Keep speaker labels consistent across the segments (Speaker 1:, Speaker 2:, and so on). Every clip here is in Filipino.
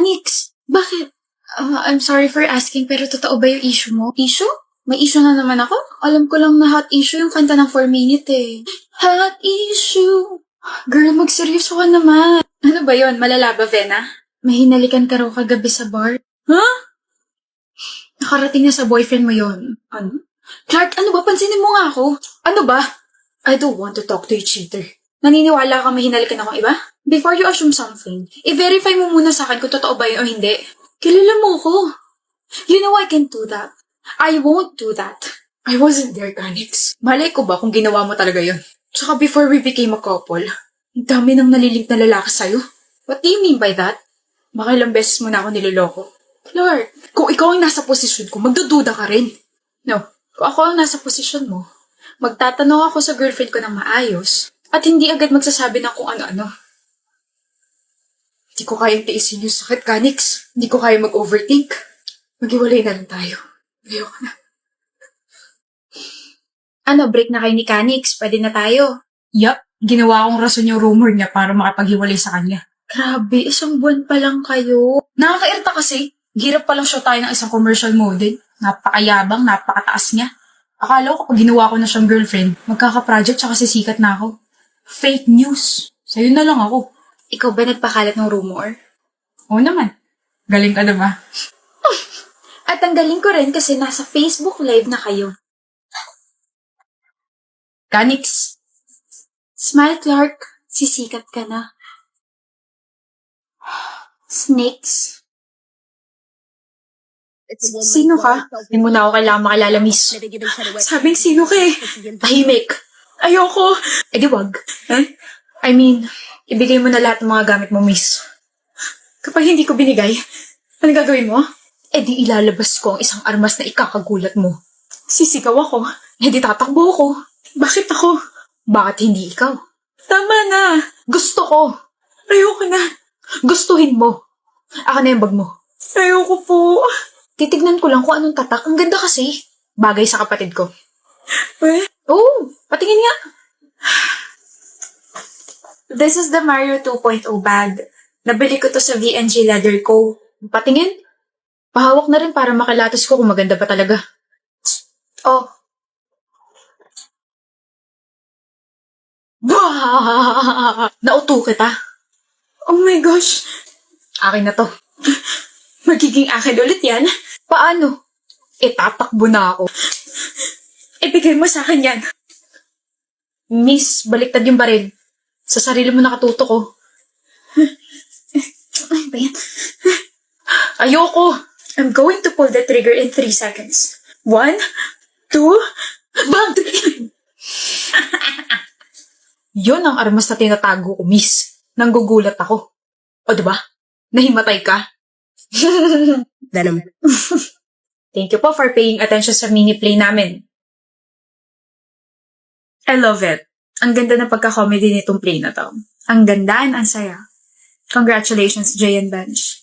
Speaker 1: Kanix, bakit? I'm sorry for asking, pero totoo ba yung issue mo? Issue? May issue na naman ako? Alam ko lang na hot issue yung kanta ng 4 Minute eh. Hot issue. Girl, magseryoso ka naman. Ano ba yon? Malala ba, Vena? May hinalikan ka raw kagabi sa bar? Huh? Nakarating na sa boyfriend mo yon. Ano? Clark, ano ba? Pansinin mo nga ako. Ano ba? I don't want to talk to you, cheater. Naniniwala ka may hinalikan akong iba? Before you assume something, i-verify mo muna sa akin kung totoo ba yun o hindi. Kilala mo ko. You know I can't do that. I won't do that. I wasn't there, Kanix. Malay ko ba kung ginawa mo talaga yun? Tsaka before we became a couple, ang dami nang nalilink na lalaki sa'yo. What do you mean by that? Baka ilang beses mo na ako niloloko. Clark, kung ikaw ang nasa posisyon ko, magdududa ka rin. No, kung ako ang nasa posisyon mo, magtatanong ako sa girlfriend ko ng maayos at hindi agad magsasabi ng kung ano-ano. Hindi ko kayang tiisin yung sakit, Kanix. Hindi ko kaya mag-overthink. Maghiwalay na lang tayo. Ayoko na. Ano, break na kayo ni Kanix? Pwede na tayo.
Speaker 2: Yup, ginawa akong rason yung rumor niya para makapaghiwalay sa kanya.
Speaker 1: Grabe, 1 buwan pa lang kayo.
Speaker 2: Nakakairita kasi. Hirap palang show tayo ng isang commercial model. Napakayabang, napakataas niya. Akala ko kapag ginawa ko na siyang girlfriend, magkaka-project siya kasi sikat na ako. Fake news. Sa'yo na lang ako.
Speaker 1: Ikaw ba nagpakalat ng rumor?
Speaker 2: Oo naman. Galing ka diba?
Speaker 1: At ang galing ko rin kasi nasa Facebook Live na kayo.
Speaker 2: Kanix.
Speaker 1: Smile, Clark. Sisikat ka na. Snakes.
Speaker 2: Sino ka? Hindi mo na ako kailangan makilala, miss.
Speaker 1: Sabing sino ka eh?
Speaker 2: Tahimik.
Speaker 1: Ayoko.
Speaker 2: Eh di wag.
Speaker 1: I mean,
Speaker 2: Ibigay mo na lahat ng mga gamit mo, miss.
Speaker 1: kapag hindi ko binigay, ano gagawin mo?
Speaker 2: Eh di ilalabas ko ang isang armas na ikakagulat mo.
Speaker 1: Sisigaw ako.
Speaker 2: Eh di tatakbo ko.
Speaker 1: Bakit ako?
Speaker 2: Bakit hindi ikaw?
Speaker 1: Tama na.
Speaker 2: Gusto ko.
Speaker 1: Ayoko na.
Speaker 2: Gustuhin mo. Ako na yung bag mo.
Speaker 1: Ayoko po.
Speaker 2: Titignan ko lang kung anong tatak. Ang ganda kasi. Bagay sa kapatid ko.
Speaker 1: Eh?
Speaker 2: Oo, patingin nga.
Speaker 1: This is the Mario 2.0 bag. Nabili ko to sa VNG Leather Co.
Speaker 2: Patingin. Pahawak na rin para makalatas ko kung maganda ba talaga.
Speaker 1: Oh.
Speaker 2: Nauto kita.
Speaker 1: Oh my gosh.
Speaker 2: Akin na to.
Speaker 1: Magiging akin ulit yan.
Speaker 2: Paano? Tatakbo na ako.
Speaker 1: Ibigay mo sa akin yan.
Speaker 2: Miss, baliktad yung baril. Sa sarili mo nakatuto ko.
Speaker 1: Ay, ba yan?
Speaker 2: Ayoko.
Speaker 1: I'm going to pull the trigger in 3 seconds. 1, 2, bang!
Speaker 2: Yun ang armas na tinatago ko, miss. Nanggugulat ako. O diba? Nahimatay ka.
Speaker 3: Venom.
Speaker 2: Thank you po for paying attention sa mini play namin.
Speaker 1: I love it. Ang ganda ng pagka-comedy nitong play na to. Ang ganda and ang saya. Congratulations, Jay and Bench.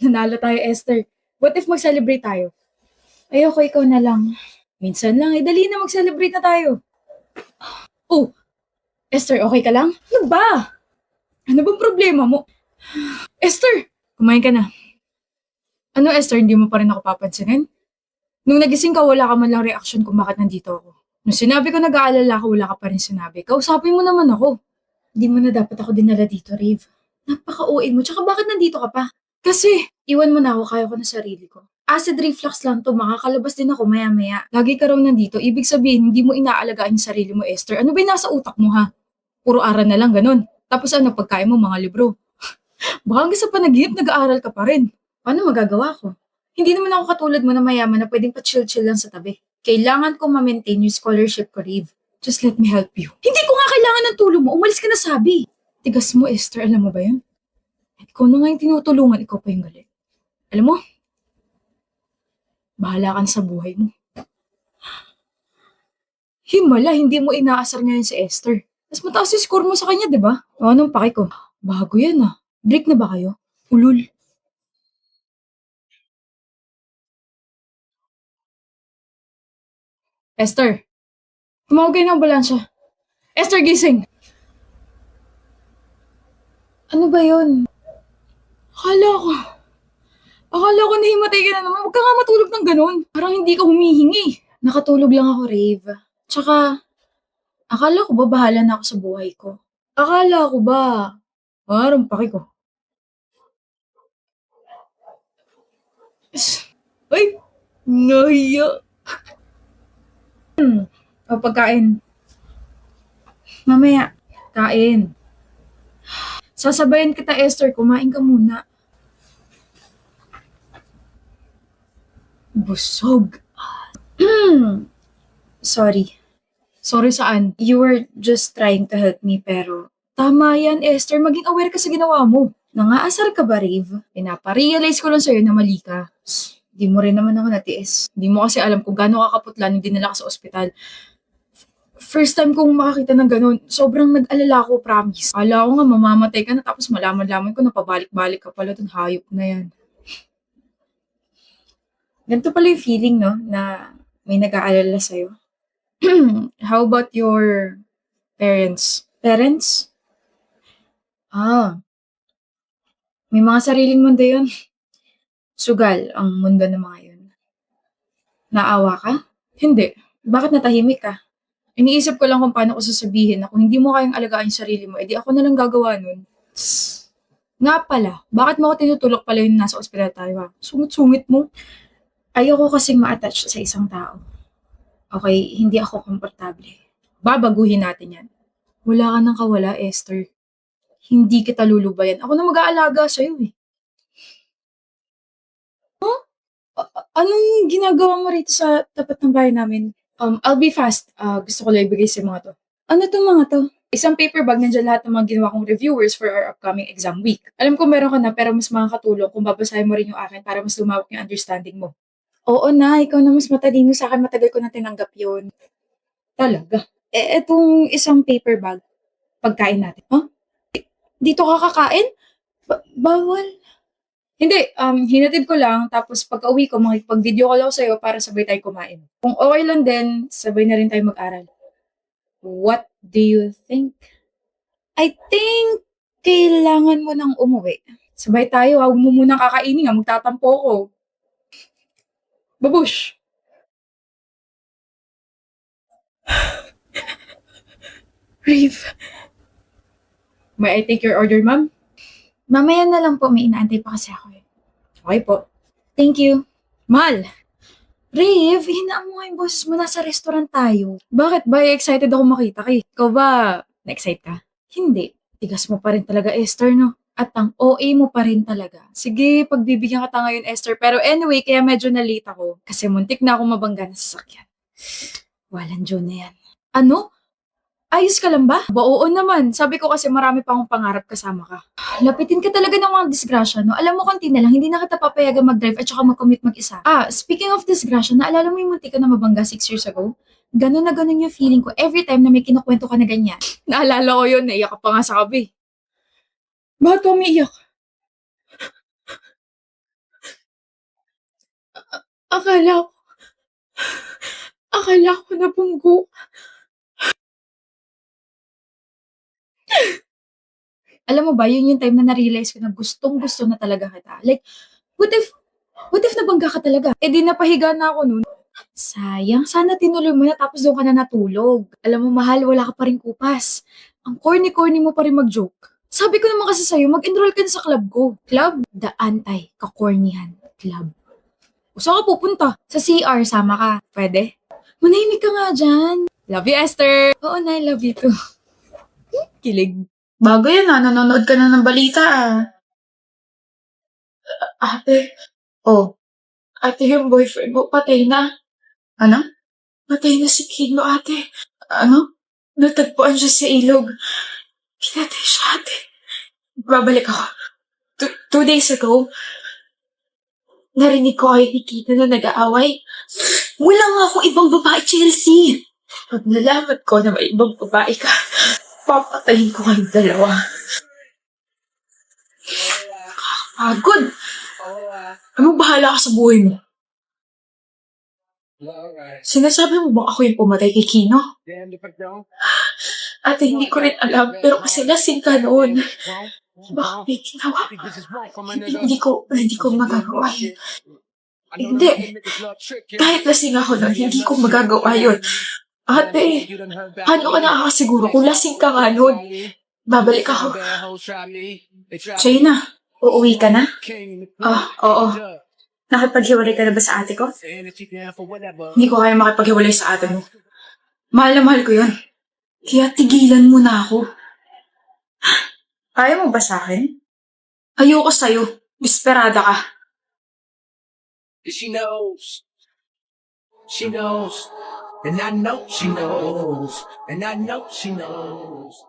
Speaker 4: Nanalo tayo, Esther. What if mag-celebrate tayo? Ayoko, ikaw na lang. Minsan lang, dali na mag-celebrate na tayo. Oh, Esther, okay ka lang? Ano ba? Ano bang problema mo? Esther, kumain ka na. Ano, Esther, hindi mo pa rin ako papansinin? Nung nagising ka, wala ka man lang reaction kung bakit nandito ako. Nung sinabi ko nag-aalala ka, wala ka pa rin sinabi. Kausapin mo naman ako. Hindi mo na dapat ako dinala dito, Rave. Napaka-OA mo, tsaka bakit nandito ka pa? Kasi, iwan mo na ako, kaya ko na sarili ko. Acid reflux lang to, makakalabas din ako maya-maya. Lagi ka raw nandito, ibig sabihin, hindi mo inaalagaan yung sarili mo, Esther. Ano ba yung nasa utak mo, ha? Puro aral na lang, ganun. Tapos ano, pagkain mo, mga libro. Baka hanggang sa panaginip, nag-aaral ka pa rin. Paano magagawa ko? Hindi naman ako katulad mo na mayaman na pwedeng pa-chill-chill lang sa tabi. Kailangan ko ma-maintain yung scholarship ko, Rave. Just let me help you. Hindi ko nga kailangan ng tulong mo. Umalis ka na sabi. Tigas mo, Esther. Alam mo ba yun? Ikaw na nga yung tinutulungan. Ikaw pa yung galit. Alam mo, bahala ka na sa buhay mo. Himala, hindi mo inaasar ngayon si Esther. Mas mataas yung score mo sa kanya, di ba? O anong pake ko? Bago yan ah. Break na ba kayo? Ulul. Esther, tumawag kayo ng ambulansya. Esther, gising! Ano ba yun? Akala ko, akala ko nahimatay ka na naman. Huwag ka nga matulog ng ganun. Parang hindi ka humihingi. Nakatulog lang ako, Rave. Tsaka, akala ko ba bahala na ako sa buhay ko? Akala ko ba? Parang paki ko. Ay, nahiya. O, pagkain. Mamaya, kain. Sasabayan kita, Esther. Kumain ka muna. Busog. Sorry. Sorry saan? You were just trying to help me pero tama yan, Esther. Maging aware ka sa ginawa mo. Nangaasar ka ba, Rave? Pinaparealize ko lang sa'yo na mali ka. Di mo rin naman ako natiis. Di mo kasi alam kung gaano kakaputla nung dinala ka sa ospital. First time kong makakita ng ganun, sobrang nag-alala ko, promise. Akala ko nga mamamatay ka na tapos malaman-laman ko na pabalik-balik ka pala dun, hayop na yan. Ganito pala yung feeling, no? Na may nag-aalala sa'yo. How about your parents? Parents? May mga sariling mundo yun. Sugal ang mundo ng mga yun. Naawa ka? Hindi. Bakit natahimik ka? Iniisip ko lang kung paano ko sasabihin na kung hindi mo kayang alagaan yung sarili mo, edi ako na lang gagawa nun. Nga pala, bakit mo ako tinutulok pala yung nasa ospital tayo ha? Sungit-sungit mo. Ayoko kasing ma-attach sa isang tao. Okay, hindi ako komportable. Babaguhin natin yan. Wala ka nang kawala, Esther. Hindi kita lulubayan. Ako na mag-aalaga sa'yo eh. Anong ginagawa mo rito sa tapat ng bahay namin? I'll be fast. Gusto ko lang ibigay sa mga to. Ano tong mga to? Isang paper bag, nandiyan lahat ng mga ginawa kong reviewers for our upcoming exam week. Alam ko meron ka na pero mas makakatulong kung babasahin mo rin yung akin para mas lumawak yung understanding mo. Oo na, ikaw na mas matalino sa akin. Matagal ko na tinanggap yun. Talaga? Etong isang paper bag, pagkain natin. Huh? Dito ka kakain? Bawal. Hindi, hinatid ko lang, tapos pagka-uwi ko, makikipag-video call ako sa'yo para sabay tayo kumain. Kung okay lang din, sabay na rin tayo mag-aral. What do you think? I think kailangan mo nang umuwi. Sabay tayo, huwag mo munang kakainin nga, magtatampo ko. Babush! Rave. May I take your order, ma'am? Mamaya na lang po, may inaantay pa kasi ako eh. Okay po. Thank you. Mal! Rave, hinaan mo nga yung boses mo, nasa restaurant tayo. Bakit ba? Excited ako makita ka eh. Ikaw ba, na-excite ka? Hindi. Tigas mo pa rin talaga, Esther, no? At ang OA mo pa rin talaga. Sige, pagbibigyan ka ngayon, Esther. Pero anyway, kaya medyo na-late ako. Kasi muntik na akong mabangga na sasakyan. Walang Diyon na yan. Ano? Ayos ka lang ba? Oo naman. Sabi ko kasi marami pa akong pangarap kasama ka. Lapitin ka talaga ng mga disgrasya, no? Alam mo, konti na lang, hindi na kita papayagan mag-drive at saka mag-commit mag-isa. Speaking of disgrasya, naalala mo yung munti ka na mabangga 6 years ago? Ganun na ganun yung feeling ko every time na may kinukwento ka na ganyan. Naalala ko yun, naiyak ka pa nga sa kabi. Bakit ka umiiyak? Akala ko nabunggo. Alam mo ba, yun yung time na na-realize ko na gustong-gusto na talaga kita. Like, what if nabangga ka talaga? Eh di napahiga na ako nun. Sayang, sana tinuloy mo na tapos doon ka na natulog. Alam mo, mahal, wala ka pa rin kupas. Ang corny-corny mo pa rin mag-joke. Sabi ko naman kasi sa'yo, mag-enroll ka na sa club ko. Club? The Anti-Kakornihan Club. O saan ka pupunta? Sa CR, sama ka. Pwede? Manahimik ka nga dyan. Love you, Esther. Oo na, I love you too. Kilig.
Speaker 1: Bago yan nanonood ka na ng balita Ate, ate yung boyfriend mo, patay na. Ano? Patay na si Kino, ate. Ano? Natagpuan siya sa ilog. Pinatay siya, ate. Babalik ako. 2 days ago, narinig ko kayo ni Kino na nag-aaway. Wala nga akong ibang babae, Chelsea. Pag nalaman ko na may ibang babae ka, papatayin ko kayong dalawa. Pagod! Anong bahala ka sa buhay mo? Sinasabi mo ba ako yung pumatay kay Kino? Ate, hindi ko rin alam, pero kasi lasing ka noon. Baka may ginawa. Hindi ko magagawa yun. Hindi. Kahit lasing ako nun, hindi ko magagawa yun. Ate, paano ka nakakasiguro kung lasing ka nga nun? Babalik ako.
Speaker 2: China, uuwi ka na?
Speaker 1: Oo.
Speaker 2: Nakipaghiwalay ka na ba sa ate ko? Hindi ko kaya makipaghiwalay sa ate mo. Mahal na mahal ko yun.
Speaker 1: Kaya tigilan mo na ako.
Speaker 2: Ayaw mo ba sa akin?
Speaker 1: Ayoko sa'yo. Desperada ka.
Speaker 5: She knows. She knows. And I know she knows. And I know she knows.